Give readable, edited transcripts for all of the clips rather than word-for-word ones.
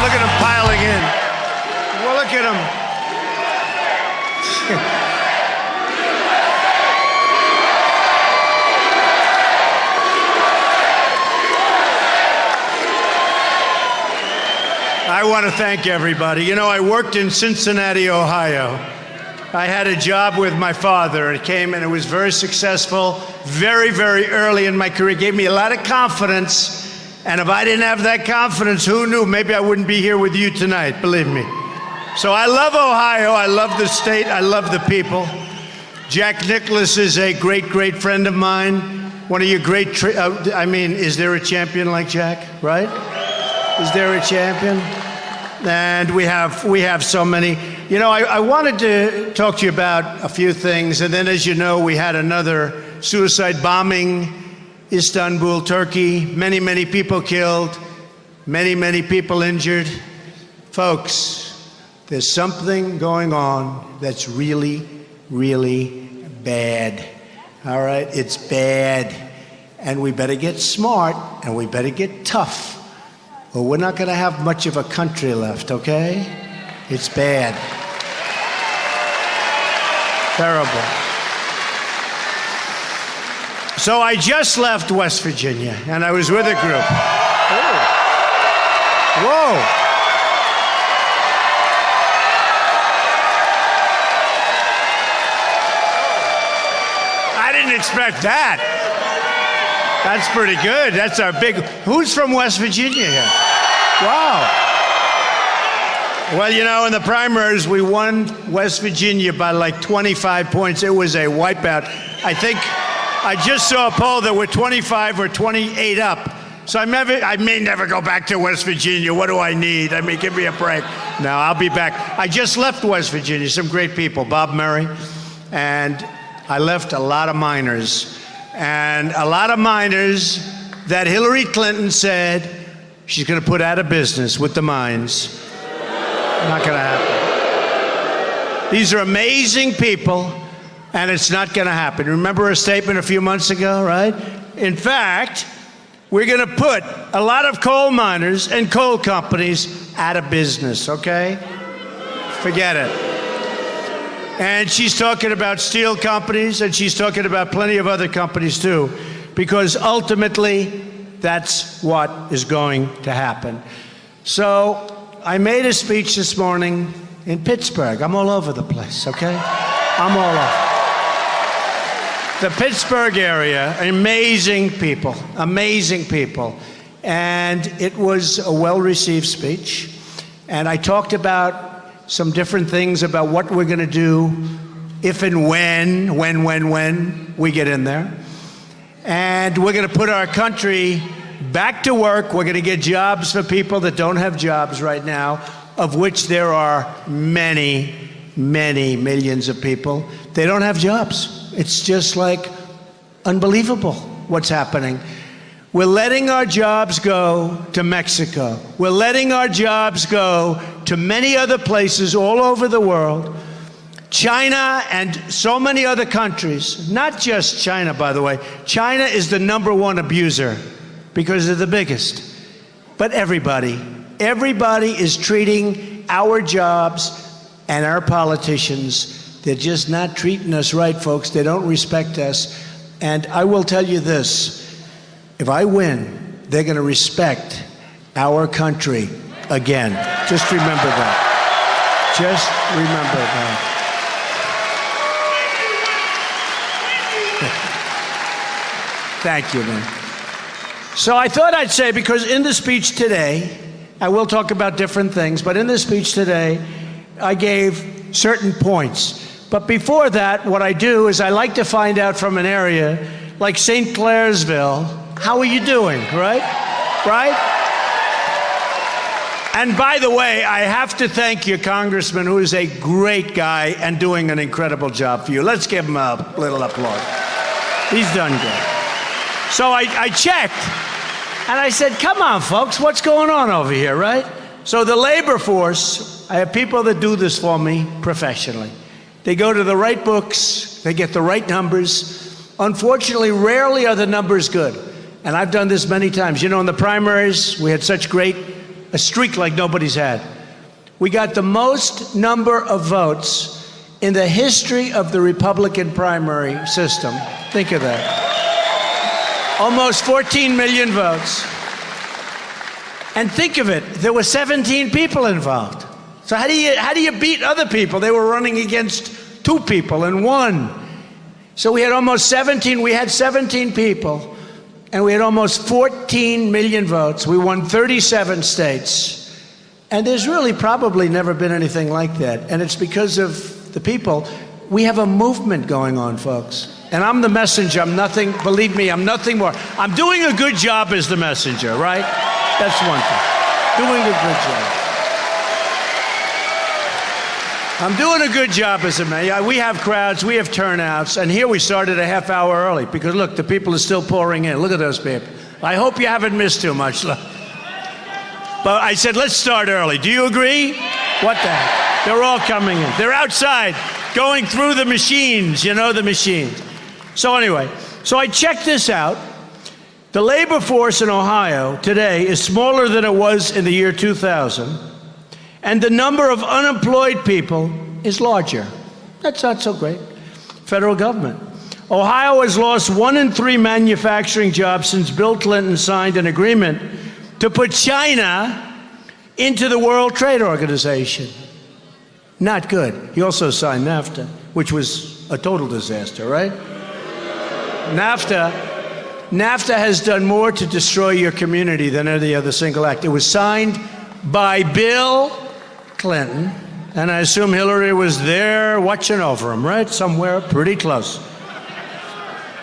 Look at them piling in. Well, look at them. I want to thank everybody. You know, I worked in Cincinnati, Ohio. I had a job with my father. It came and it was very successful, very, very early in my career. It gave me a lot of confidence. And if I didn't have that confidence, who knew? Maybe I wouldn't be here with you tonight, believe me. So I love Ohio. I love the state. I love the people. Jack Nicklaus is a great, great friend of mine. One of your great, is there a champion like Jack, right? Is there a champion? And we have so many. You know, I wanted to talk to you about a few things. And then, as you know, we had another suicide bombing, Istanbul, Turkey. Many, many people killed. Many, many people injured. Folks, there's something going on that's really, really bad. All right? It's bad. And we better get smart and we better get tough. Well, we're not going to have much of a country left, okay? It's bad. Terrible. So I just left West Virginia, and I was with a group. Oh. Whoa. I didn't expect that. That's pretty good. That's our big... Who's from West Virginia here? Wow. Well, you know, in the primaries, we won West Virginia by like 25 points. It was a wipeout. I think I just saw a poll that we're 25 or 28 up. So I may never go back to West Virginia. What do I need? I mean, give me a break. No, I'll be back. I just left West Virginia. Some great people. Bob Murray. And I left a lot of miners. And a lot of miners that Hillary Clinton said she's going to put out of business with the mines. Not going to happen. These are amazing people, and it's not going to happen. Remember her statement a few months ago, right? In fact, we're going to put a lot of coal miners and coal companies out of business, okay? Forget it. And she's talking about steel companies, and she's talking about plenty of other companies too, because ultimately, that's what is going to happen. So I made a speech this morning in Pittsburgh. I'm all over the place, okay? I'm all over. The Pittsburgh area, amazing people. And it was a well-received speech. And I talked about some different things about what we're going to do if and when we get in there. And we're going to put our country back to work. We're going to get jobs for people that don't have jobs right now, of which there are many, many millions of people. They don't have jobs. It's just like unbelievable what's happening. We're letting our jobs go to Mexico. We're letting our jobs go to many other places all over the world. China and so many other countries, not just China, by the way. China is the #1 abuser because they're the biggest. But everybody is treating our jobs and our politicians. They're just not treating us right, folks. They don't respect us. And I will tell you this. If I win, they're going to respect our country again. Just remember that. Just remember that. Thank you, man. So I thought I'd say, because in the speech today, I will talk about different things, but in the speech today, I gave certain points. But before that, what I do is I like to find out from an area like St. Clairsville, how are you doing, right? Right? And by the way, I have to thank your congressman, who is a great guy and doing an incredible job for you. Let's give him a little applause. He's done good. So I checked, and I said, come on, folks, what's going on over here, right? So the labor force, I have people that do this for me professionally. They go to the right books, they get the right numbers. Unfortunately, rarely are the numbers good. And I've done this many times. You know, in the primaries, we had such great a streak like nobody's had. We got the most number of votes in the history of the Republican primary system. Think of that. Almost 14 million votes. And think of it, there were 17 people involved. So how do you beat other people? They were running against 2 people and 1. So we had almost 17 people, and we had almost 14 million votes. We won 37 states. And there's really probably never been anything like that. And it's because of the people. We have a movement going on, folks. And I'm the messenger. I'm nothing, believe me, I'm nothing more. I'm doing a good job as the messenger, right? That's one thing. Doing a good job. I'm doing a good job as a mayor. We have crowds, we have turnouts, and here we started a half hour early because look, the people are still pouring in. Look at those people. I hope you haven't missed too much. But I said, let's start early. Do you agree? What the heck? They're all coming in. They're outside, going through the machines, you know, the machines. So anyway, so I checked this out. The labor force in Ohio today is smaller than it was in the year 2000. And the number of unemployed people is larger. That's not so great. Federal government. Ohio has lost 1 in 3 manufacturing jobs since Bill Clinton signed an agreement to put China into the World Trade Organization. Not good. He also signed NAFTA, which was a total disaster, right? NAFTA has done more to destroy your community than any other single act. It was signed by Bill Clinton, and I assume Hillary was there watching over him, right? Somewhere pretty close.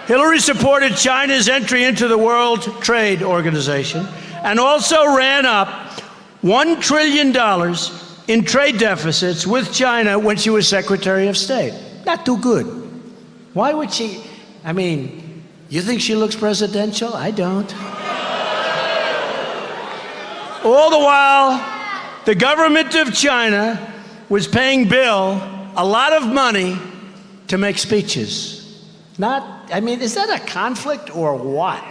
Hillary supported China's entry into the World Trade Organization and also ran up $1 trillion in trade deficits with China when she was Secretary of State. Not too good. Why would she? I mean, you think she looks presidential? I don't. All the while, the government of China was paying Bill a lot of money to make speeches. I mean, is that a conflict or what?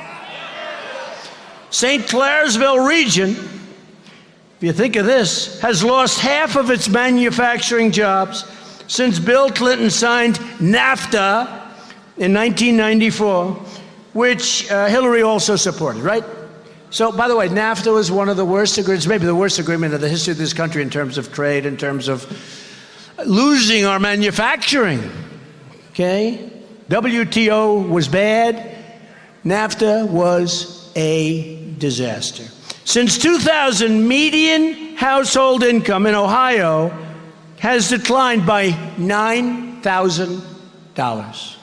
St. Clairsville region, if you think of this, has lost half of its manufacturing jobs since Bill Clinton signed NAFTA in 1994, which Hillary also supported, right? So, by the way, NAFTA was one of the worst agreements, maybe the worst agreement in the history of this country in terms of trade, in terms of losing our manufacturing, okay? WTO was bad. NAFTA was a disaster. Since 2000, median household income in Ohio has declined by $9,000.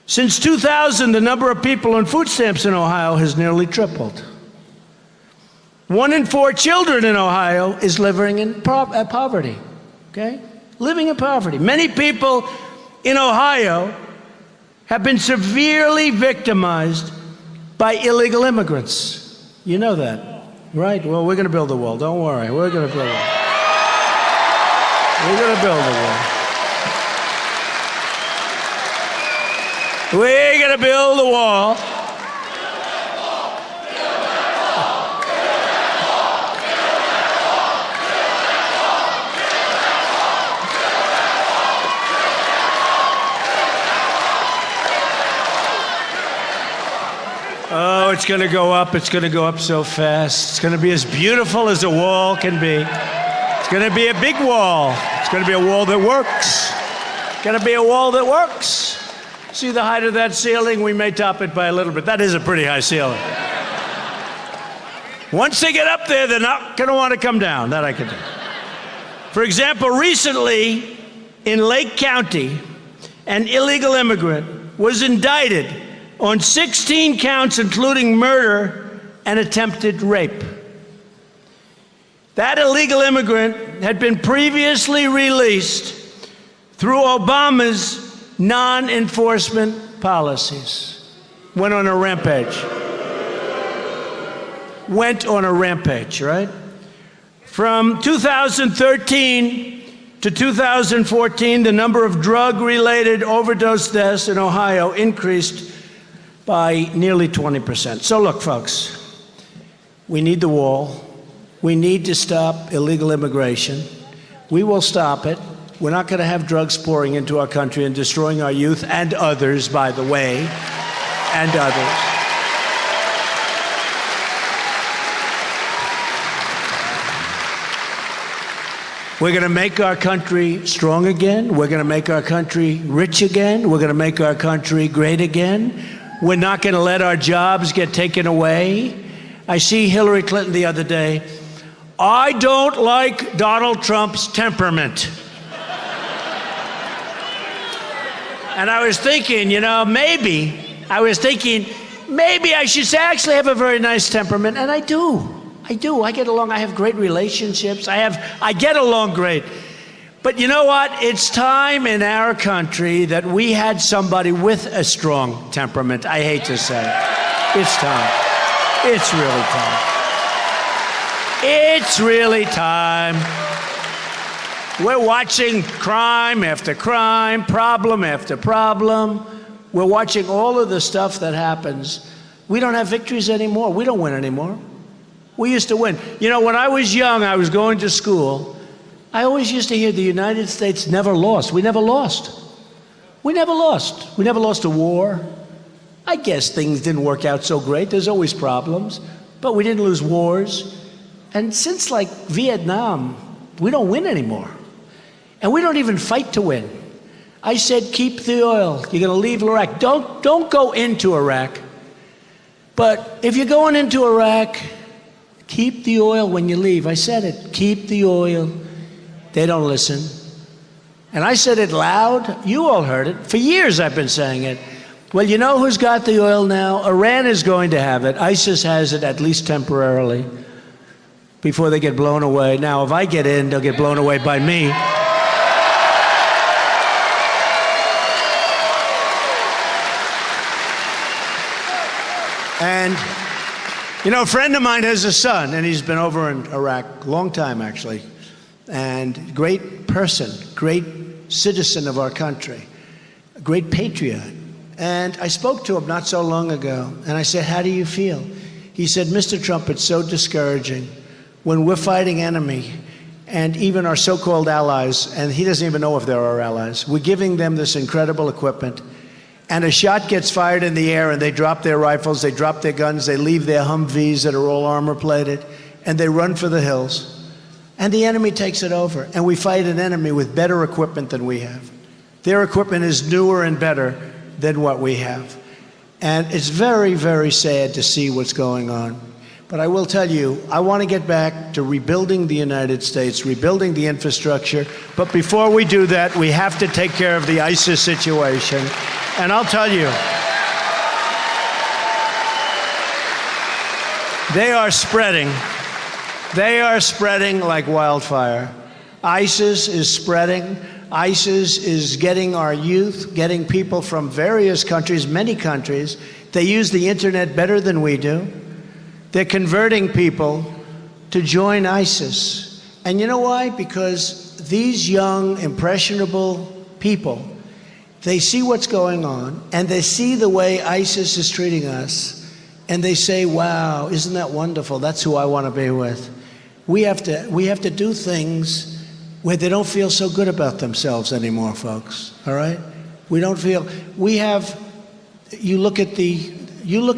Since 2000, the number of people on food stamps in Ohio has nearly tripled. 1 in 4 children in Ohio is living in poverty, okay? Living in poverty. Many people in Ohio have been severely victimized by illegal immigrants. You know that, right? Well, we're going to build a wall. Don't worry. We're going to build a wall. We're going to build a wall. We're going to build a wall. Oh, it's going to go up. It's going to go up so fast. It's going to be as beautiful as a wall can be. It's going to be a big wall. It's going to be a wall that works. It's going to be a wall that works. See the height of that ceiling? We may top it by a little bit. That is a pretty high ceiling. Once they get up there, they're not going to want to come down. That I can do. For example, recently in Lake County, an illegal immigrant was indicted on 16 counts, including murder and attempted rape. That illegal immigrant had been previously released through Obama's non-enforcement policies. Went on a rampage, right? From 2013 to 2014, the number of drug-related overdose deaths in Ohio increased by nearly 20%. So look, folks, we need the wall. We need to stop illegal immigration. We will stop it. We're not going to have drugs pouring into our country and destroying our youth and others, by the way, and others. We're going to make our country strong again. We're going to make our country rich again. We're going to make our country great again. We're not going to let our jobs get taken away. I see Hillary Clinton the other day. I don't like Donald Trump's temperament. And I was thinking, maybe I should say I actually have a very nice temperament, and I do. I get along. I have great relationships. I get along great. But you know what? It's time in our country that we had somebody with a strong temperament. I hate to say it. It's time. It's really time. It's really time. We're watching crime after crime, problem after problem. We're watching all of the stuff that happens. We don't have victories anymore. We don't win anymore. We used to win. When I was young, I was going to school. I always used to hear the United States never lost. We never lost. We never lost. We never lost a war. I guess things didn't work out so great. There's always problems. But we didn't lose wars. And since, Vietnam, we don't win anymore. And we don't even fight to win. I said, keep the oil. You're going to leave Iraq. Don't go into Iraq. But if you're going into Iraq, keep the oil when you leave. I said it. Keep the oil. They don't listen. And I said it loud. You all heard it. For years I've been saying it. Well, you know who's got the oil now? Iran is going to have it. ISIS has it, at least temporarily, before they get blown away. Now, if I get in, they'll get blown away by me. And, a friend of mine has a son, and he's been over in Iraq a long time, actually. And great person, great citizen of our country, a great patriot. And I spoke to him not so long ago, and I said, how do you feel? He said, Mr. Trump, it's so discouraging when we're fighting enemy, and even our so-called allies, and he doesn't even know if they're our allies, we're giving them this incredible equipment, and a shot gets fired in the air, and they drop their rifles, they drop their guns, they leave their Humvees that are all armor-plated, and they run for the hills. And the enemy takes it over, and we fight an enemy with better equipment than we have. Their equipment is newer and better than what we have. And it's very, very sad to see what's going on. But I will tell you, I want to get back to rebuilding the United States, rebuilding the infrastructure. But before we do that, we have to take care of the ISIS situation. And I'll tell you, they are spreading. They are spreading like wildfire. ISIS is spreading. ISIS is getting our youth, getting people from various countries, many countries. They use the internet better than we do. They're converting people to join ISIS. And you know why? Because these young, impressionable people, they see what's going on, and they see the way ISIS is treating us, and they say, wow, isn't that wonderful? That's who I want to be with. We have to do things where they don't feel so good about themselves anymore, folks, all right? You look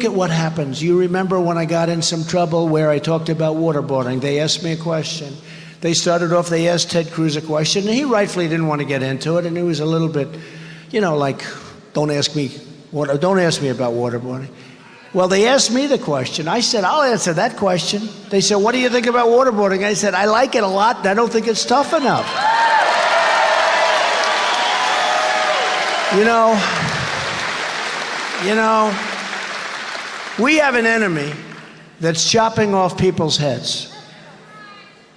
at what happens. You remember when I got in some trouble where I talked about waterboarding. They asked me a question. They asked Ted Cruz a question, and he rightfully didn't want to get into it, and it was a little bit, don't ask me about waterboarding. Well, they asked me the question. I said, I'll answer that question. They said, what do you think about waterboarding? I said, I like it a lot, and I don't think it's tough enough. We have an enemy that's chopping off people's heads,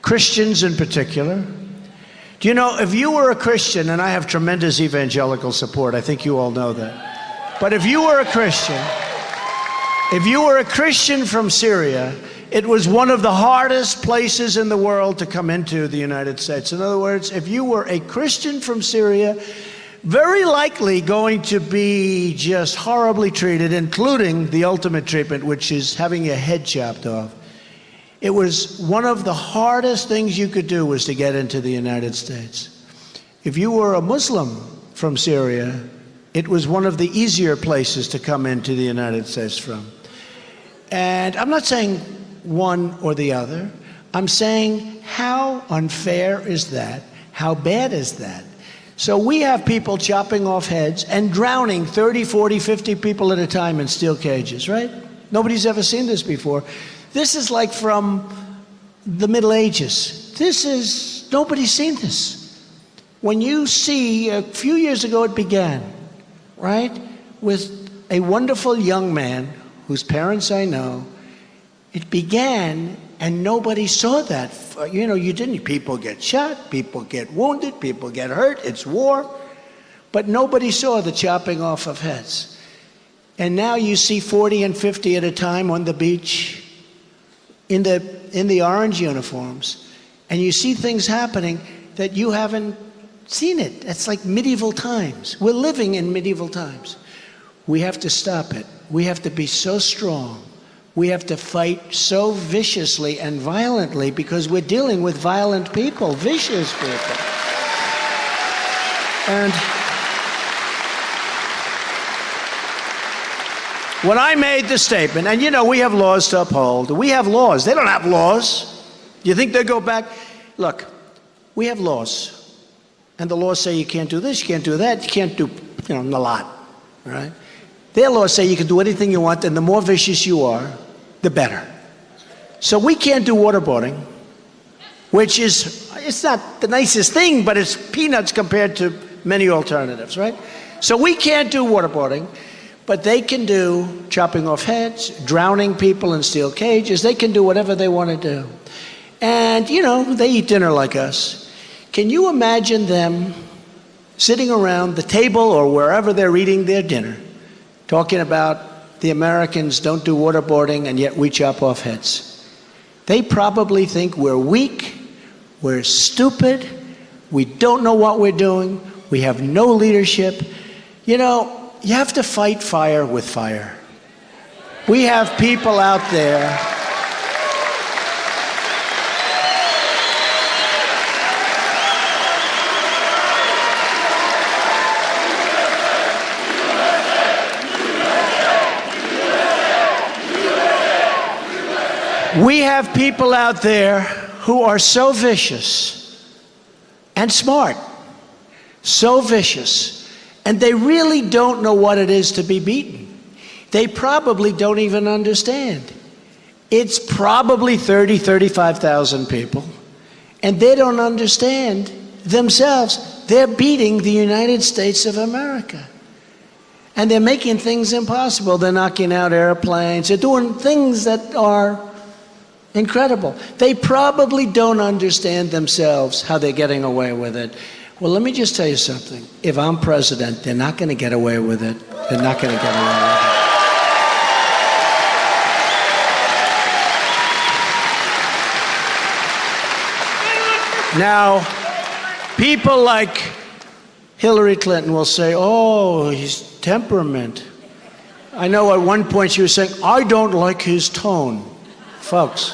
Christians in particular. Do you know, if you were a Christian, and I have tremendous evangelical support, I think you all know that, but if you were a Christian from Syria, it was one of the hardest places in the world to come into the United States. In other words, if you were a Christian from Syria, very likely going to be just horribly treated, including the ultimate treatment, which is having your head chopped off. It was one of the hardest things you could do was to get into the United States. If you were a Muslim from Syria, it was one of the easier places to come into the United States from. And I'm not saying one or the other. I'm saying, how unfair is that? How bad is that? So we have people chopping off heads and drowning 30, 40, 50 people at a time in steel cages, right? Nobody's ever seen this before. This is like from the Middle Ages. Nobody's seen this. When you see, a few years ago it began, right? With a wonderful young man whose parents I know. It began and nobody saw that. You know, people get shot, people get wounded, people get hurt, it's war. But nobody saw the chopping off of heads. And now you see 40 and 50 at a time on the beach in the orange uniforms. And you see things happening that you haven't seen it. It's like medieval times. We're living in medieval times. We have to stop it. We have to be so strong. We have to fight so viciously and violently because we're dealing with violent people, vicious people. And when I made the statement, and you know, we have laws to uphold. We have laws. They don't have laws. You think they go back? Look, we have laws. And the laws say you can't do this, you can't do that, you can't do, a lot, right? Their laws say you can do anything you want, and the more vicious you are, the better. So we can't do waterboarding, which it's not the nicest thing, but it's peanuts compared to many alternatives, right? So we can't do waterboarding, but they can do chopping off heads, drowning people in steel cages. They can do whatever they want to do. And, they eat dinner like us. Can you imagine them sitting around the table or wherever they're eating their dinner, talking about the Americans don't do waterboarding and yet we chop off heads? They probably think we're weak, we're stupid, we don't know what we're doing, we have no leadership. You have to fight fire with fire. We have people out there. We have people out there who are so vicious and smart, so vicious. And they really don't know what it is to be beaten. They probably don't even understand. It's probably 30, 35,000 people. And they don't understand themselves. They're beating the United States of America. And they're making things impossible. They're knocking out airplanes. They're doing things that are incredible. They probably don't understand themselves how they're getting away with it. Well, let me just tell you something. If I'm president, they're not going to get away with it. They're not going to get away with it. Now, people like Hillary Clinton will say, oh, his temperament. I know at one point she was saying, I don't like his tone. Folks,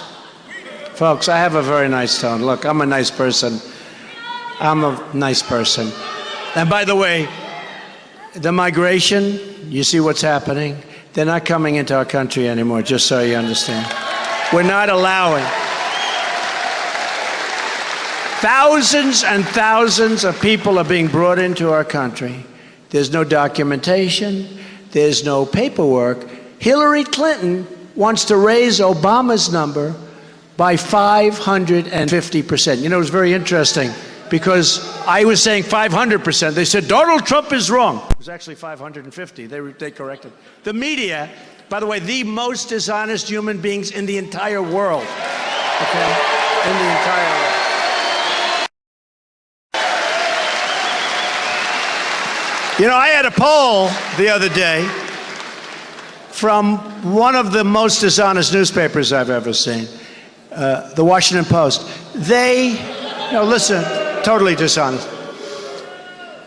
I have a very nice tone. Look, I'm a nice person. I'm a nice person. And by the way, the migration, you see what's happening? They're not coming into our country anymore, just so you understand. We're not allowing. Thousands and thousands of people are being brought into our country. There's no documentation. There's no paperwork. Hillary Clinton wants to raise Obama's number by 550%. It was very interesting. Because I was saying 500%. They said, Donald Trump is wrong. It was actually 550. They corrected. The media, by the way, the most dishonest human beings in the entire world. Okay? In the entire world. I had a poll the other day from one of the most dishonest newspapers I've ever seen, the Washington Post. Listen, totally dishonest.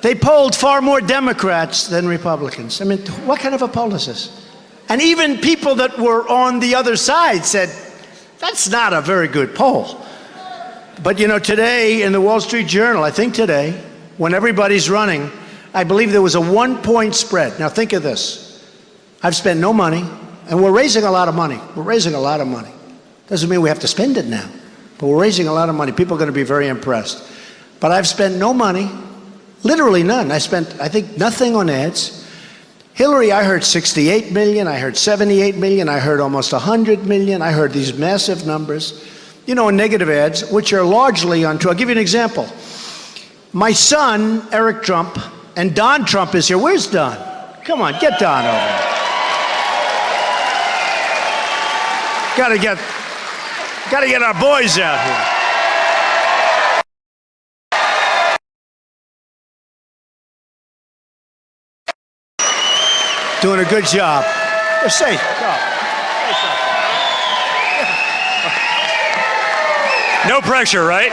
They polled far more Democrats than Republicans. I mean, what kind of a poll is this? And even people that were on the other side said, That's not a very good poll. But you know, today in the Wall Street Journal, I think today, when everybody's running, I believe there was a 1-point spread. Now think of this. I've spent no money, and we're raising a lot of money. We're raising a lot of money. Doesn't mean we have to spend it now, but we're raising a lot of money. People are going to be very impressed. But I've spent no money, literally none. I spent, I think, nothing on ads. Hillary, I heard 68 million, I heard 78 million, I heard almost 100 million, I heard these massive numbers, you know, in negative ads, which are largely untrue. I'll give you an example. My son, Eric Trump, and Don Trump is here. Where's Don? Come on, get Don over here. Gotta get our boys out here. Doing a good job. Say, no pressure, right?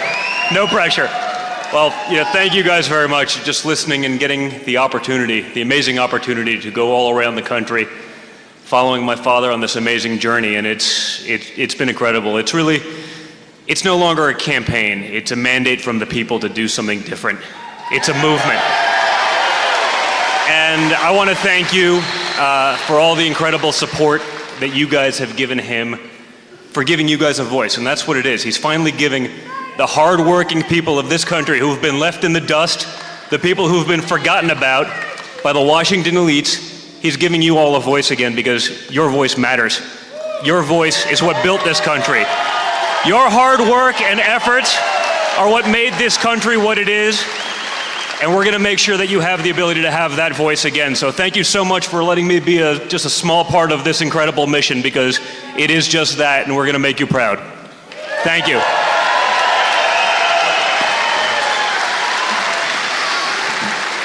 No pressure. Well, thank you guys very much. Just listening and getting the opportunity, the amazing opportunity to go all around the country, following my father on this amazing journey, and it's been incredible. It's no longer a campaign. It's a mandate from the people to do something different. It's a movement. And I want to thank you for all the incredible support that you guys have given him, for giving you guys a voice. And that's what it is. He's finally giving the hardworking people of this country who have been left in the dust, the people who have been forgotten about by the Washington elites, he's giving you all a voice again, because your voice matters. Your voice is what built this country. Your hard work and efforts are what made this country what it is. And we're going to make sure that you have the ability to have that voice again. So thank you so much for letting me be just a small part of this incredible mission, because it is just that, and we're going to make you proud. Thank you.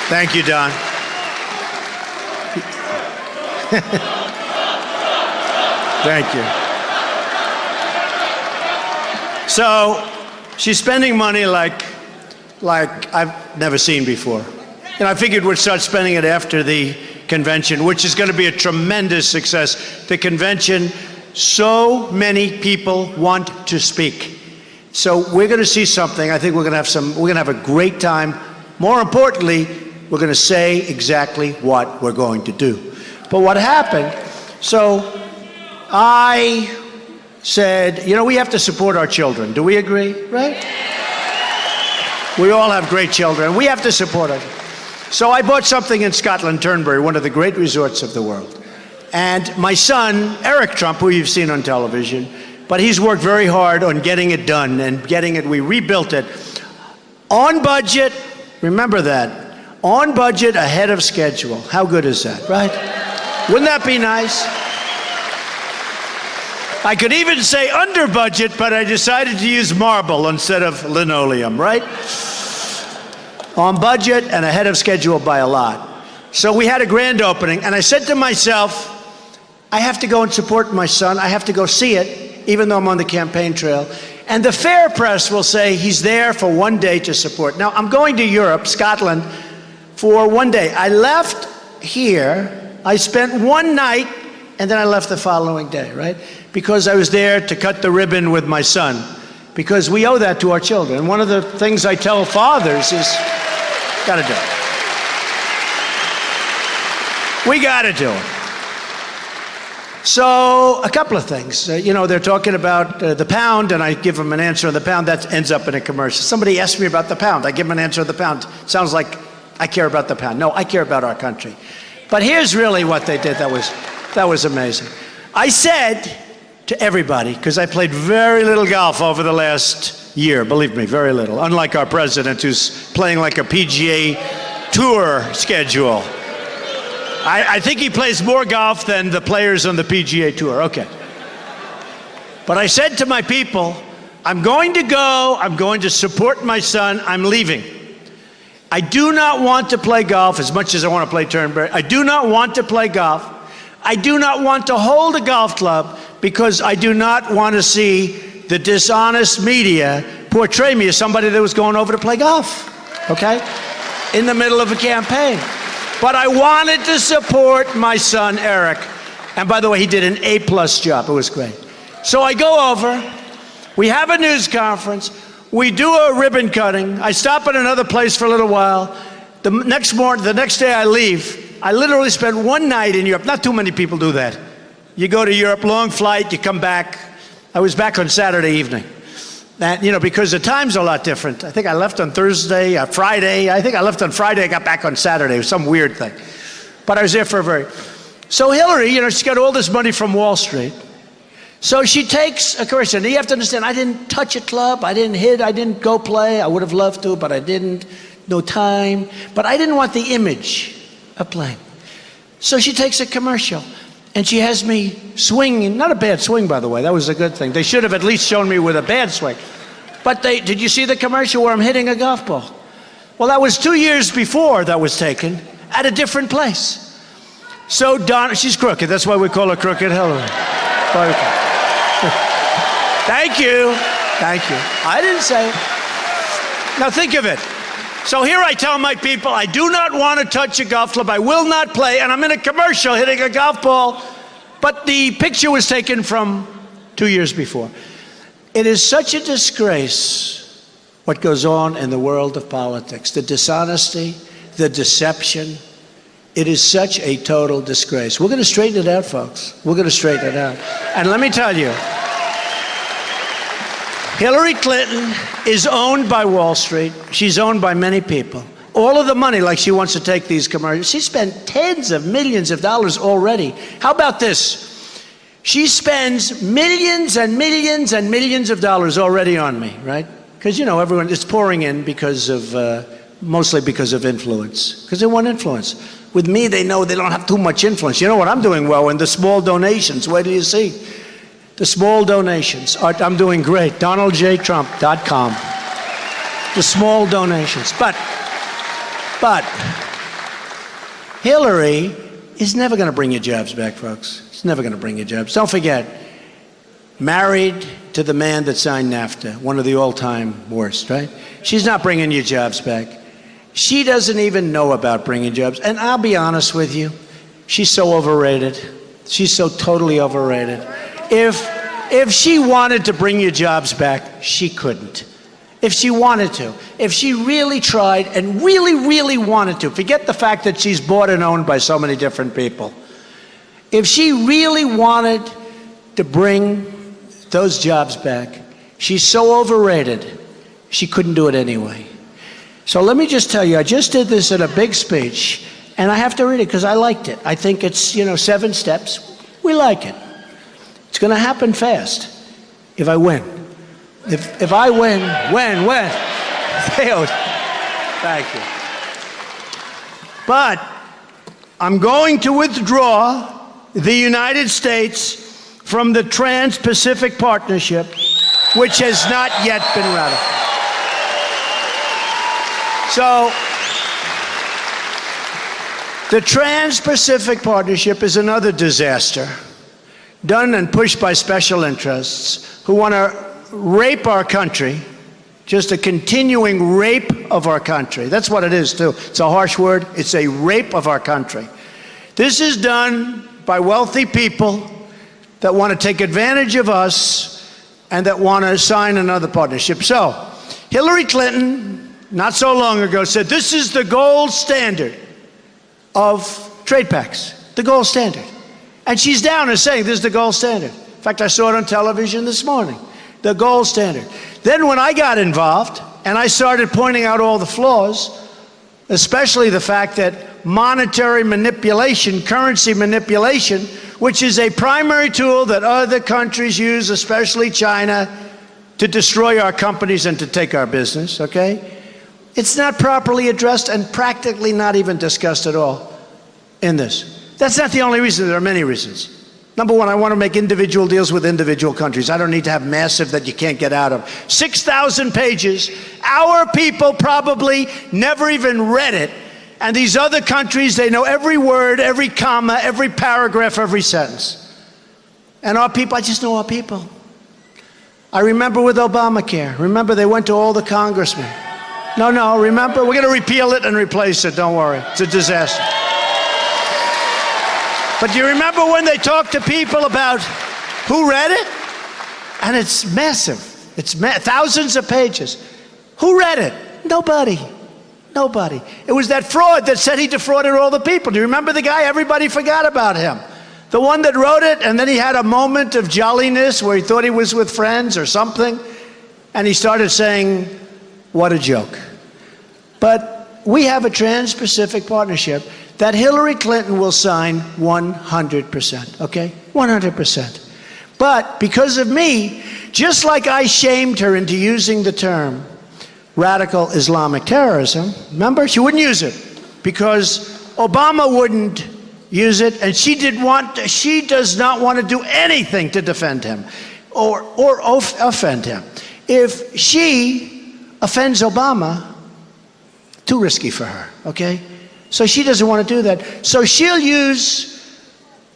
Thank you, Don. Thank you. So she's spending money like I've never seen before. And I figured we'd start spending it after the convention, which is going to be a tremendous success. The convention, so many people want to speak. So we're going to see something. I think we're going to have a great time. More importantly, we're going to say exactly what we're going to do. But what happened, so I said, we have to support our children. Do we agree, right? We all have great children. We have to support them. So I bought something in Scotland, Turnberry, one of the great resorts of the world. And my son, Eric Trump, who you've seen on television, but he's worked very hard on getting it done and we rebuilt it on budget. Remember that. On budget, ahead of schedule. How good is that, right? Wouldn't that be nice? I could even say under budget, but I decided to use marble instead of linoleum, right? On budget and ahead of schedule by a lot. So we had a grand opening, and I said to myself, I have to go and support my son. I have to go see it, even though I'm on the campaign trail. And the fair press will say he's there for one day to support. Now, I'm going to Europe, Scotland, for one day. I left here, I spent one night, and then I left the following day, right? Because I was there to cut the ribbon with my son, because we owe that to our children. And one of the things I tell fathers is, gotta do it. We gotta do it. So, a couple of things. They're talking about the pound, and I give them an answer on the pound. That ends up in a commercial. Somebody asks me about the pound. I give them an answer on the pound. Sounds like I care about the pound. No, I care about our country. But here's really what they did that was amazing. I said to everybody, because I played very little golf over the last year, believe me, very little, unlike our president, who's playing like a PGA Tour schedule. I think he plays more golf than the players on the PGA Tour. Okay. But I said to my people, I'm going to go, I'm going to support my son, I'm leaving. I do not want to play golf as much as I want to play Turnberry. I do not want to play golf. I do not want to hold a golf club, because I do not want to see the dishonest media portray me as somebody that was going over to play golf, okay? In the middle of a campaign. But I wanted to support my son, Eric. And by the way, he did an A+ job. It was great. So I go over, we have a news conference, we do a ribbon cutting, I stop at another place for a little while. The next day I leave. I literally spent one night in Europe. Not too many people do that. You go to Europe, long flight, you come back. I was back on Saturday evening. That, because the time's a lot different. I think I left on Thursday, Friday. I think I left on Friday, I got back on Saturday. It was some weird thing. But I was there for So Hillary, she's got all this money from Wall Street. So she takes a commercial. Now you have to understand, I didn't touch a club, I didn't hit, I didn't go play. I would have loved to, but I didn't. No time. But I didn't want the image of playing. So she takes a commercial. And she has me swinging, not a bad swing, by the way. That was a good thing. They should have at least shown me with a bad swing. But did you see the commercial where I'm hitting a golf ball? Well, that was 2 years before that was taken at a different place. So she's crooked. That's why we call her Crooked Hillary. Thank you. Thank you. I didn't say it. Now think of it. So here I tell my people, I do not want to touch a golf club. I will not play. And I'm in a commercial hitting a golf ball. But the picture was taken from 2 years before. It is such a disgrace what goes on in the world of politics. The dishonesty, the deception. It is such a total disgrace. We're going to straighten it out, folks. We're going to straighten it out. And let me tell you, Hillary Clinton is owned by Wall Street. She's owned by many people. All of the money, like she wants to take these commercials. She spent tens of millions of dollars already. How about this? She spends millions and millions and millions of dollars already on me, right? Because, everyone is pouring in because of, mostly because of influence. Because they want influence. With me, they know they don't have too much influence. You know what? I'm doing well in the small donations. Wait till you see. The small donations. I'm doing great. DonaldJTrump.com. The small donations. But Hillary is never going to bring your jobs back, folks. She's never going to bring your jobs. Don't forget, married to the man that signed NAFTA, one of the all-time worst, right? She's not bringing your jobs back. She doesn't even know about bringing jobs. And I'll be honest with you, she's so overrated. She's so totally overrated. If she wanted to bring your jobs back, she couldn't. If she wanted to. If she really tried and really, really wanted to. Forget the fact that she's bought and owned by so many different people. If she really wanted to bring those jobs back, she's so overrated, she couldn't do it anyway. So let me just tell you, I just did this in a big speech, and I have to read it because I liked it. I think it's, 7 steps. We like it. It's going to happen fast if I win. If I win. Thank you. But I'm going to withdraw the United States from the Trans-Pacific Partnership, which has not yet been ratified. So, the Trans-Pacific Partnership is another disaster, done and pushed by special interests who want to rape our country, just a continuing rape of our country. That's what it is, too. It's a harsh word. It's a rape of our country. This is done by wealthy people that want to take advantage of us and that want to sign another partnership. So, Hillary Clinton, not so long ago, said this is the gold standard of trade pacts, the gold standard. And she's down and saying this is the gold standard. In fact, I saw it on television this morning, the gold standard. Then when I got involved and I started pointing out all the flaws, especially the fact that monetary manipulation, currency manipulation, which is a primary tool that other countries use, especially China, to destroy our companies and to take our business, okay? It's not properly addressed and practically not even discussed at all in this. That's not the only reason. There are many reasons. Number one, I want to make individual deals with individual countries. I don't need to have massive that you can't get out of. 6,000 pages. Our people probably never even read it. And these other countries, they know every word, every comma, every paragraph, every sentence. And our people, I just know our people. I remember with Obamacare. Remember, they went to all the congressmen. No, remember? We're going to repeal it and replace it. Don't worry. It's a disaster. But do you remember when they talked to people about who read it? And it's massive. It's thousands of pages. Who read it? Nobody. Nobody. It was that fraud that said he defrauded all the people. Do you remember the guy? Everybody forgot about him. The one that wrote it, and then he had a moment of jolliness where he thought he was with friends or something, and he started saying, what a joke. But we have a Trans-Pacific Partnership that Hillary Clinton will sign 100%, okay? 100%. But because of me, just like I shamed her into using the term radical Islamic terrorism, remember, she wouldn't use it because Obama wouldn't use it, and she does not want to do anything to defend him or offend him. If she offends Obama, too risky for her, okay? So she doesn't want to do that. So she'll use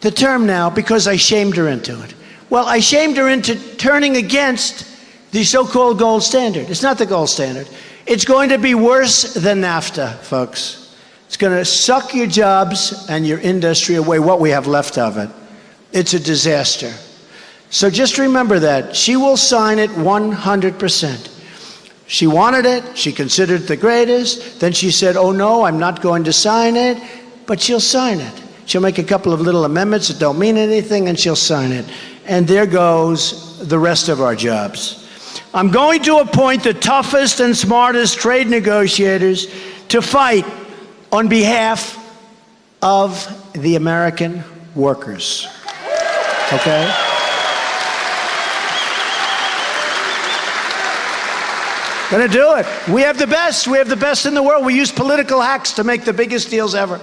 the term now because I shamed her into it. Well, I shamed her into turning against the so-called gold standard. It's not the gold standard. It's going to be worse than NAFTA, folks. It's going to suck your jobs and your industry away, what we have left of it. It's a disaster. So just remember that. She will sign it 100%. She wanted it. She considered it the greatest. Then she said, oh, no, I'm not going to sign it. But she'll sign it. She'll make a couple of little amendments that don't mean anything, and she'll sign it. And there goes the rest of our jobs. I'm going to appoint the toughest and smartest trade negotiators to fight on behalf of the American workers. Okay? Gonna do it. We have the best. We have the best in the world. We use political hacks to make the biggest deals ever.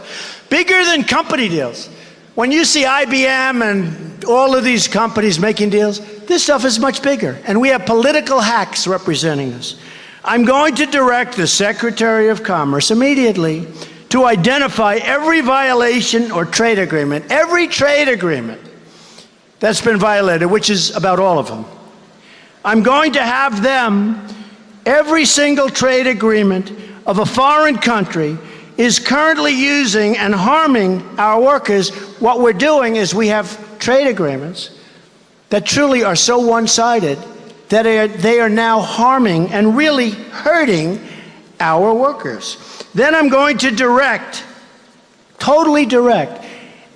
Bigger than company deals. When you see IBM and all of these companies making deals, this stuff is much bigger. And we have political hacks representing us. I'm going to direct the Secretary of Commerce immediately to identify every violation or trade agreement, every trade agreement that's been violated, which is about all of them. I'm going to have them, every single trade agreement of a foreign country is currently using and harming our workers. What we're doing is we have trade agreements that truly are so one-sided that they are now harming and really hurting our workers. Then I'm going to direct, totally direct,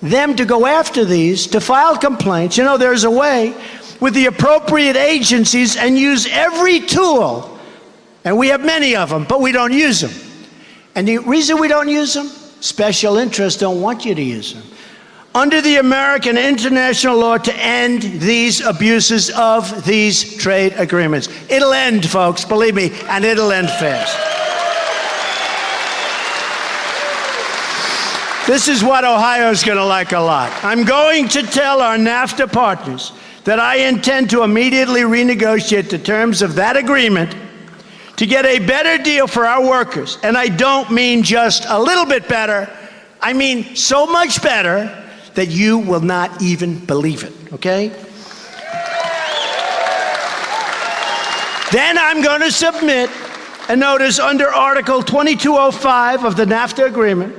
them to go after these, to file complaints. You know, there's a way with the appropriate agencies and use every tool. And we have many of them, but we don't use them. And the reason we don't use them, special interests don't want you to use them. Under the American international law to end these abuses of these trade agreements. It'll end, folks, believe me, and it'll end fast. This is what Ohio's going to like a lot. I'm going to tell our NAFTA partners that I intend to immediately renegotiate the terms of that agreement to get a better deal for our workers. And I don't mean just a little bit better. I mean so much better that you will not even believe it, okay? Then I'm going to submit a notice under Article 2205 of the NAFTA agreement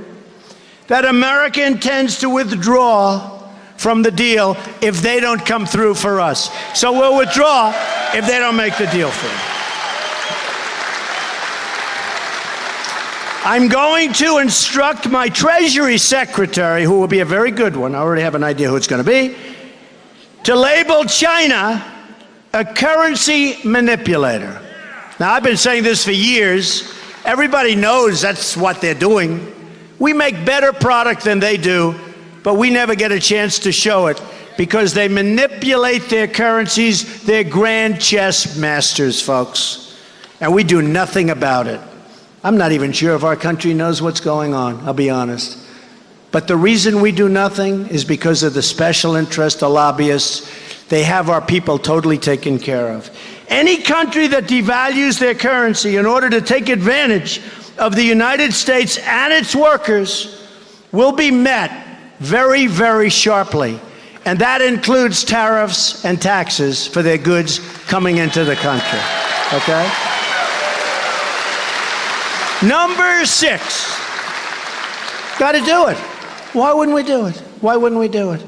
that America intends to withdraw from the deal if they don't come through for us. So we'll withdraw if they don't make the deal for us. I'm going to instruct my Treasury Secretary, who will be a very good one, I already have an idea who it's going to be, to label China a currency manipulator. Now, I've been saying this for years. Everybody knows that's what they're doing. We make better product than they do, but we never get a chance to show it because they manipulate their currencies. They're grand chess masters, folks, and we do nothing about it. I'm not even sure if our country knows what's going on, I'll be honest. But the reason we do nothing is because of the special interest, the lobbyists. They have our people totally taken care of. Any country that devalues their currency in order to take advantage of the United States and its workers will be met very, very sharply. And that includes tariffs and taxes for their goods coming into the country, okay? Number 6, got to do it. Why wouldn't we do it? Why wouldn't we do it?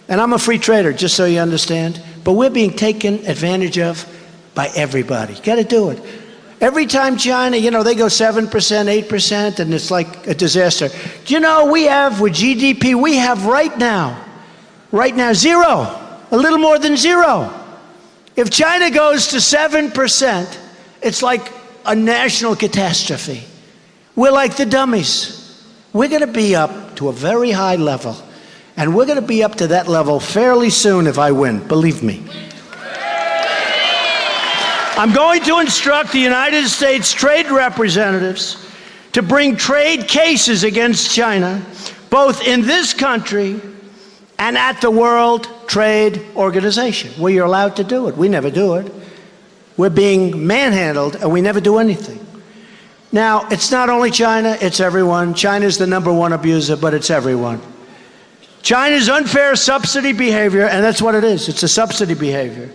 And I'm a free trader, just so you understand. but we're being taken advantage of by everybody. Got to do it. Every time China, they go 7%, 8%, and it's like a disaster. Do you know, we have, with GDP, we have right now, zero, a little more than zero. If China goes to 7%, it's like a national catastrophe. We're like the dummies. We're going to be up to a very high level, and we're going to be up to that level fairly soon if I win, believe me. I'm going to instruct the United States trade representatives to bring trade cases against China, both in this country and at the World Trade Organization, where you're allowed to do it. We never do it. We're being manhandled, and we never do anything. Now, it's not only China, it's everyone. China's the #1 abuser, but it's everyone. China's unfair subsidy behavior, and that's what it is, it's a subsidy behavior,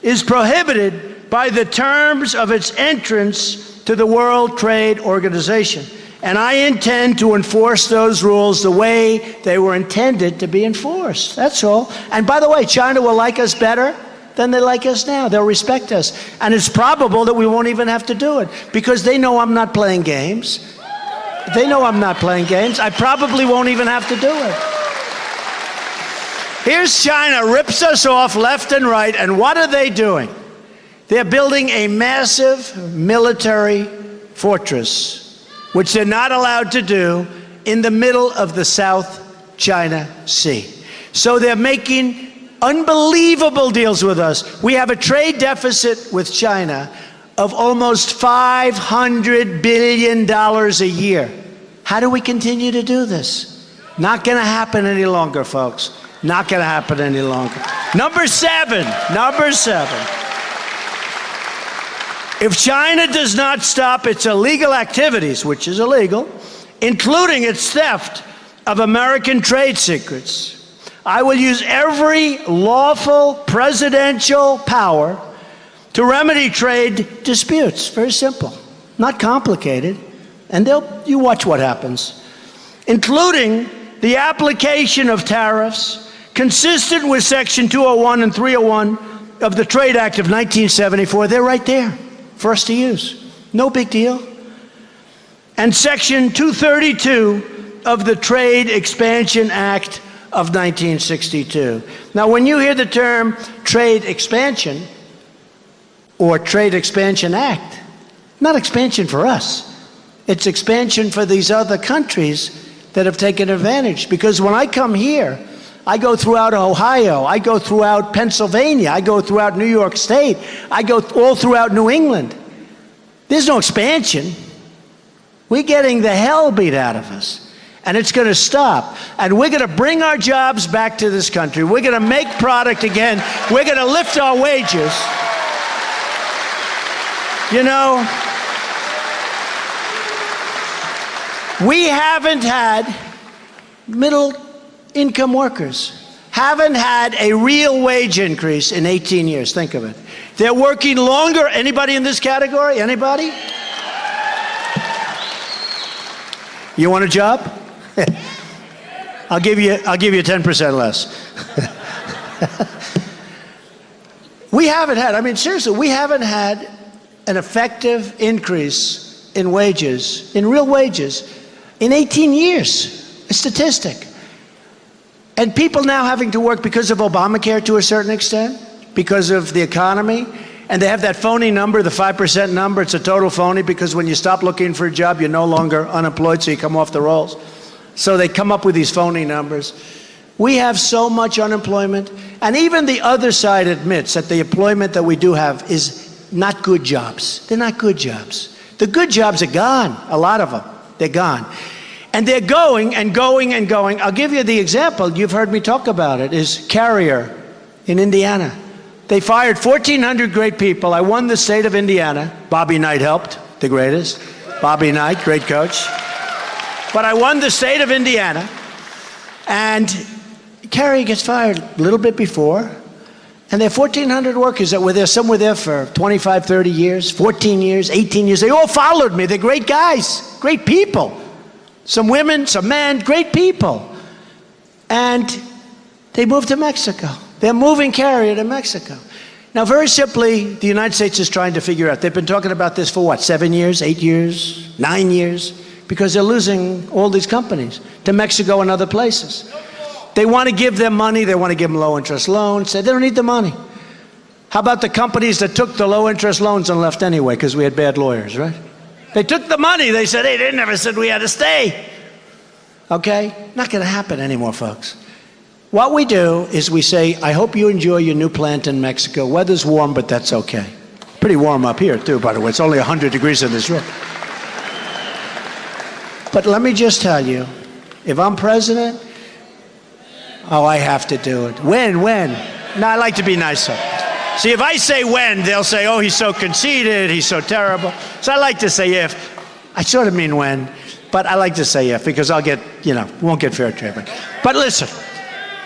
is prohibited by the terms of its entrance to the World Trade Organization. And I intend to enforce those rules the way they were intended to be enforced. That's all. And by the way, China will like us better than they like us now. They'll respect us. And it's probable that we won't even have to do it, because they know I'm not playing games. They know I'm not playing games. I probably won't even have to do it. Here's China, rips us off left and right, and what are they doing? They're building a massive military fortress, which they're not allowed to do, in the middle of the South China Sea. So they're making unbelievable deals with us. We have a trade deficit with China of almost $500 billion a year. How do we continue to do this? Not going to happen any longer, folks. Not going to happen any longer. Number seven. If China does not stop its illegal activities, which is illegal, including its theft of American trade secrets, I will use every lawful presidential power to remedy trade disputes. Very simple, not complicated, and you watch what happens, including the application of tariffs consistent with Section 201 and 301 of the Trade Act of 1974. They're right there for us to use. No big deal. And Section 232 of the Trade Expansion Act of 1962. Now, when you hear the term trade expansion or Trade Expansion Act, not expansion for us. It's expansion for these other countries that have taken advantage. Because when I come here, I go throughout Ohio, I go throughout Pennsylvania, I go throughout New York State, I go all throughout New England. There's no expansion. We're getting the hell beat out of us. And it's going to stop. And we're going to bring our jobs back to this country. We're going to make product again. We're going to lift our wages. You know, we haven't had middle-income workers haven't had a real wage increase in 18 years. Think of it. They're working longer. Anybody in this category? Anybody? You want a job? I'll give you 10% less. We haven't had, I mean, seriously, we haven't had an effective increase in wages, in real wages, in 18 years. A statistic. And people now having to work because of Obamacare to a certain extent, because of the economy, and they have that phony number, the 5% number. It's a total phony, because when you stop looking for a job, you're no longer unemployed, so you come off the rolls. So they come up with these phony numbers. We have so much unemployment, and even the other side admits that the employment that we do have is not good jobs. They're not good jobs. The good jobs are gone, a lot of them. They're gone. And they're going and going and going. I'll give you the example. You've heard me talk about it, is Carrier in Indiana. They fired 1,400 great people. I won the state of Indiana. Bobby Knight helped, the greatest. Bobby Knight, great coach. But I won the state of Indiana. And Carrier gets fired a little bit before. And there are 1,400 workers that were there. Some were there for 25, 30 years, 14 years, 18 years. They all followed me. They're great guys, great people. Some women, some men, great people. And they moved to Mexico. They're moving carrier to Mexico. Now, very simply, the United States is trying to figure out. They've been talking about this for what, 7 years, 8 years, 9 years? Because they're losing all these companies to Mexico and other places. They want to give them money. They want to give them low-interest loans. They don't need the money. How about the companies that took the low-interest loans and left anyway because we had bad lawyers, right? They took the money. They said, hey, they never said we had to stay. Okay? Not going to happen anymore, folks. What we do is we say, I hope you enjoy your new plant in Mexico. Weather's warm, but that's okay. Pretty warm up here, too, by the way. It's only 100 degrees in this room. But let me just tell you, if I'm president, oh, I have to do it. When? No, I like to be nicer. See, if I say when, they'll say, oh, he's so conceited, he's so terrible. So I like to say if. I sort of mean when, but I like to say if, because I'll get, won't get fair treatment. But listen.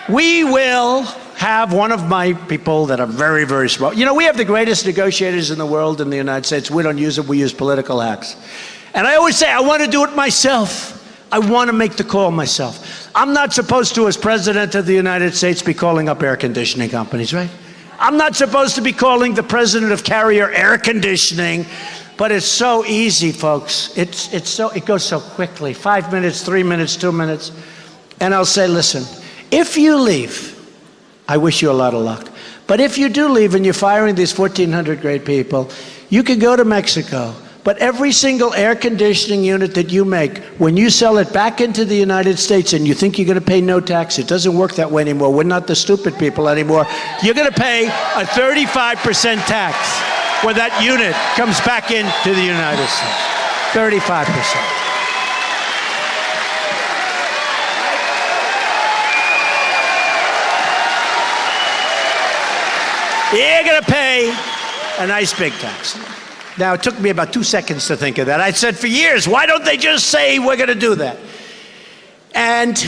We will have one of my people that are very, very smart. We have the greatest negotiators in the world in the United States. We don't use them. We use political hacks. And I always say, I want to do it myself. I want to make the call myself. I'm not supposed to, as president of the United States, be calling up air conditioning companies, right? I'm not supposed to be calling the president of Carrier Air Conditioning. But it's so easy, folks. It goes so quickly. 5 minutes, 3 minutes, 2 minutes. And I'll say, listen, if you leave, I wish you a lot of luck. But if you do leave and you're firing these 1,400 great people, you can go to Mexico. But every single air conditioning unit that you make, when you sell it back into the United States and you think you're going to pay no tax, it doesn't work that way anymore. We're not the stupid people anymore. You're going to pay a 35% tax when that unit comes back into the United States. 35%. You're going to pay a nice big tax. Now, it took me about 2 seconds to think of that. I said for years, why don't they just say we're going to do that? And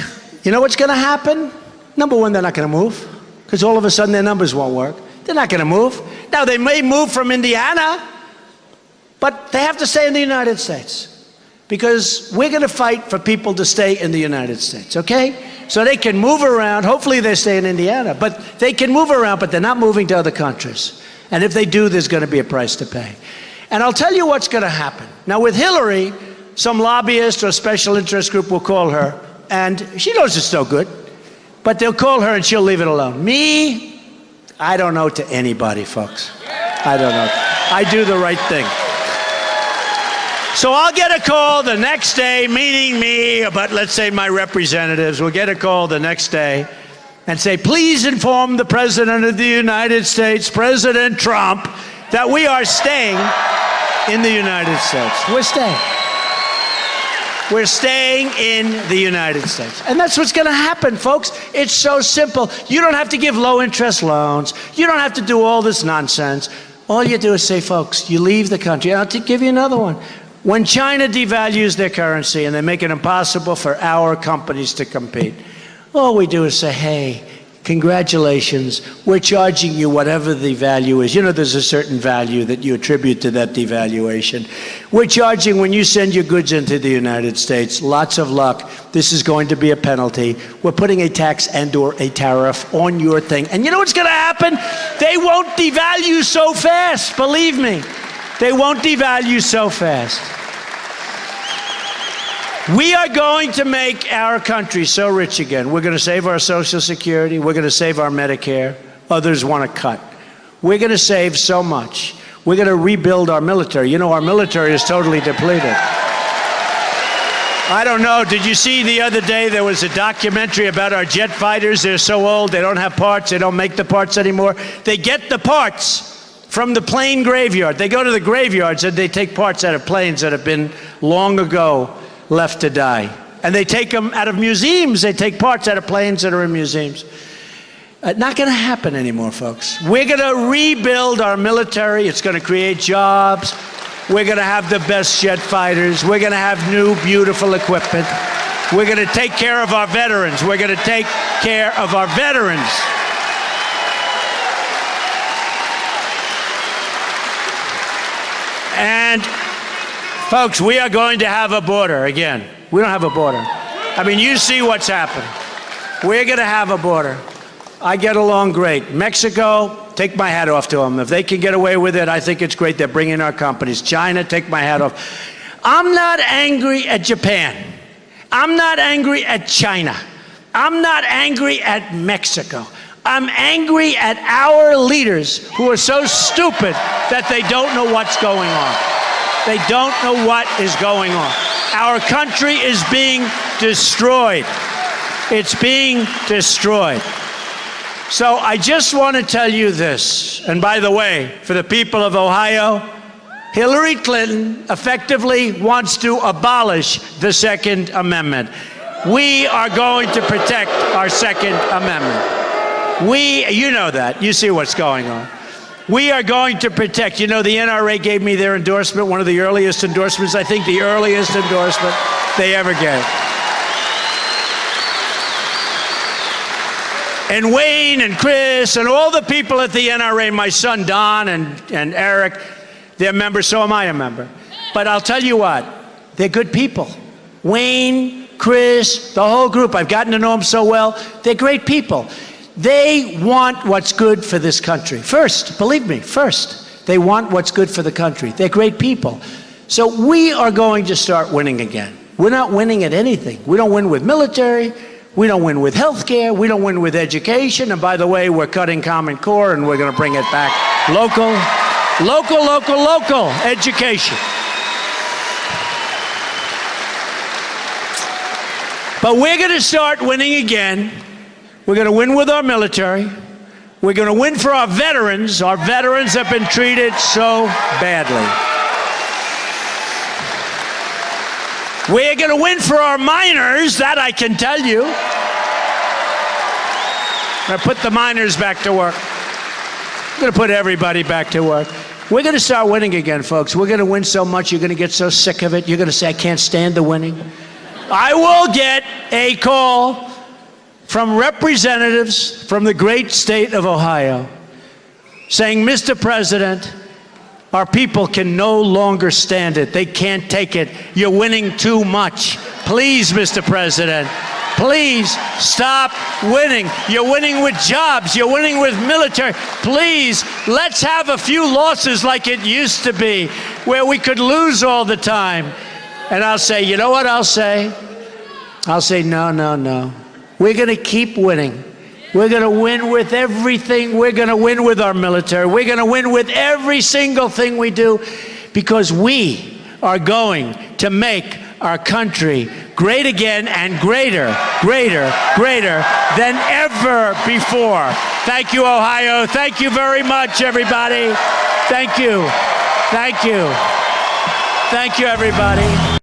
you know what's going to happen? Number one, they're not going to move because all of a sudden their numbers won't work. They're not going to move. Now, they may move from Indiana, but they have to stay in the United States because we're going to fight for people to stay in the United States, okay? So they can move around. Hopefully they stay in Indiana, but they can move around, but they're not moving to other countries. And if they do, there's going to be a price to pay. And I'll tell you what's going to happen. Now, with Hillary, some lobbyist or special interest group will call her, and she knows it's no good, but they'll call her and she'll leave it alone. Me, I don't know to anybody, folks. I don't know. I do the right thing. So I'll get a call the next day, meaning me, but let's say my representatives will get a call the next day and say, please inform the President of the United States, President Trump, that we are staying in the United States. We're staying. We're staying in the United States. And that's what's going to happen, folks. It's so simple. You don't have to give low-interest loans. You don't have to do all this nonsense. All you do is say, folks, you leave the country. I'll give you another one. When China devalues their currency and they make it impossible for our companies to compete, all we do is say, hey, congratulations, we're charging you whatever the value is. There's a certain value that you attribute to that devaluation. We're charging when you send your goods into the United States. Lots of luck. This is going to be a penalty. We're putting a tax and or a tariff on your thing. And you know what's going to happen? They won't devalue so fast, believe me. They won't devalue so fast. We are going to make our country so rich again. We're going to save our Social Security. We're going to save our Medicare. Others want to cut. We're going to save so much. We're going to rebuild our military. Our military is totally depleted. I don't know. Did you see the other day there was a documentary about our jet fighters? They're so old. They don't have parts. They don't make the parts anymore. They get the parts from the plane graveyard. They go to the graveyards and they take parts out of planes that have been long ago left to die. And they take them out of museums. They take parts out of planes that are in museums. Not going to happen anymore, folks. We're going to rebuild our military. It's going to create jobs. We're going to have the best jet fighters. We're going to have new, beautiful equipment. We're going to take care of our veterans. We're going to take care of our veterans. And folks, we are going to have a border again. We don't have a border. I mean, you see what's happening. We're going to have a border. I get along great. Mexico, take my hat off to them. If they can get away with it, I think it's great. They're bringing our companies. China, take my hat off. I'm not angry at Japan. I'm not angry at China. I'm not angry at Mexico. I'm angry at our leaders who are so stupid that they don't know what's going on. They don't know what is going on. Our country is being destroyed. It's being destroyed. So I just want to tell you this. And by the way, for the people of Ohio, Hillary Clinton effectively wants to abolish the Second Amendment. We are going to protect our Second Amendment. You know that. You see what's going on. We are going to protect. You know, the NRA gave me their endorsement, one of the earliest endorsements, I think the earliest endorsement they ever gave. And Wayne and Chris and all the people at the NRA, my son Don and Eric, they're members, so am I a member. But I'll tell you what, they're good people. Wayne, Chris, the whole group, I've gotten to know them so well. They're great people. They want what's good for this country. First, believe me, first, they want what's good for the country. They're great people. So we are going to start winning again. We're not winning at anything. We don't win with military. We don't win with health care. We don't win with education. And by the way, we're cutting Common Core and we're going to bring it back local education. But we're going to start winning again. We're going to win with our military. We're going to win for our veterans. Our veterans have been treated so badly. We're going to win for our miners, that I can tell you. I'm going to put the miners back to work. I'm going to put everybody back to work. We're going to start winning again, folks. We're going to win so much, you're going to get so sick of it. You're going to say, I can't stand the winning. I will get a call from representatives from the great state of Ohio saying, Mr. President, our people can no longer stand it. They can't take it. You're winning too much. Please, Mr. President, please stop winning. You're winning with jobs. You're winning with military. Please, let's have a few losses like it used to be, where we could lose all the time. And I'll say, you know what I'll say? I'll say, no, no, no. We're going to keep winning. We're going to win with everything. We're going to win with our military. We're going to win with every single thing we do, because we are going to make our country great again, and greater, greater, greater than ever before. Thank you, Ohio. Thank you very much, everybody. Thank you. Thank you. Thank you, everybody.